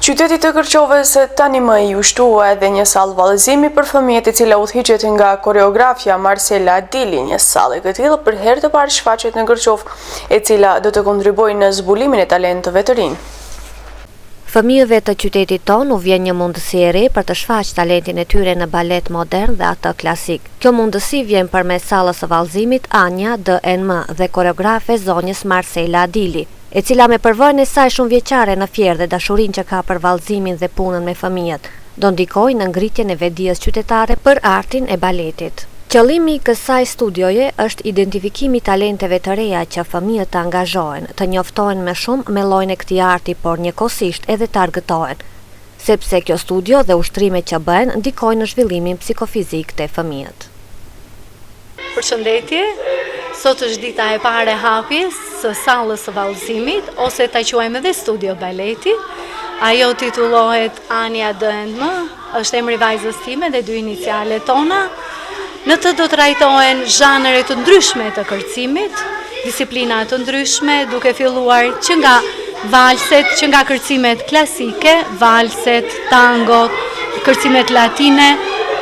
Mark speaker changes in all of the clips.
Speaker 1: Qyteti të Kërçovës tani më i ushtrua edhe një sallë vallëzimi për fëmijët, e cila udhëhiqet nga koreografja Marcela Dili. Një sallë e këtillë për herë të parë shfaqet në Kërçovë, e cila do të kontribuojë në zbulimin e talentëve të rinj.
Speaker 2: Fëmijëve të qytetit tonë u vjen një mundësi e re për të shfaqur talentin e tyre në balet modern dhe atë klasik. Kjo mundësi vjen përmes sallës së vallëzimit Anja DNM dhe koreografe zonjës Marcela Dili, e cila me përvojën e saj shumë vjeçare në fjerë dhe dashurinë që ka për vallëzimin dhe punën me fëmijët, do ndikojë në ngritjen e vetdijes qytetare për artin e baletit. Qëllimi i kësaj studioje është identifikimi i talenteve të reja që fëmijët të angazhohen, të njoftohen më shumë me llojin e këtij arti, por njëkohësisht edhe të argëtohen, sepse kjo studio dhe ushtrimet që bëhen ndikojnë në zhvillimin psikofizik të fëmijët.
Speaker 3: Përshëndetje, sot është dita e parë e hapjes së sallës së vallëzimit, ose ta quajmë edhe studio baleti. Ajo titullohet Anja DNM, është emri vajzës time dhe dy inicialet tona. Në të do të trajtohen zhanre të ndryshme të kërcimit, disiplina të ndryshme, duke filluar që nga valset, që nga kërcimet klasike, valset, tango, kërcimet latine,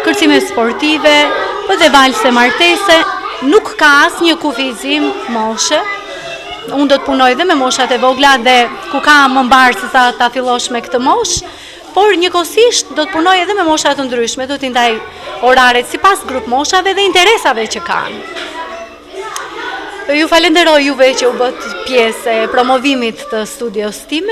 Speaker 3: kërcimet sportive, po dhe valse martese. Nuk ka asnjë kufizim moshe. Unë do të punoj dhe me moshat e vogla dhe ku ka më mbarë se sa ta fillosh me këtë moshë, por njëkohësisht do të punoj edhe me mosha të ndryshme, do t'i ndaj oraret sipas grup moshave dhe interesave që kanë. Ju falenderoj juve që u bët pjesë e promovimit të studios time.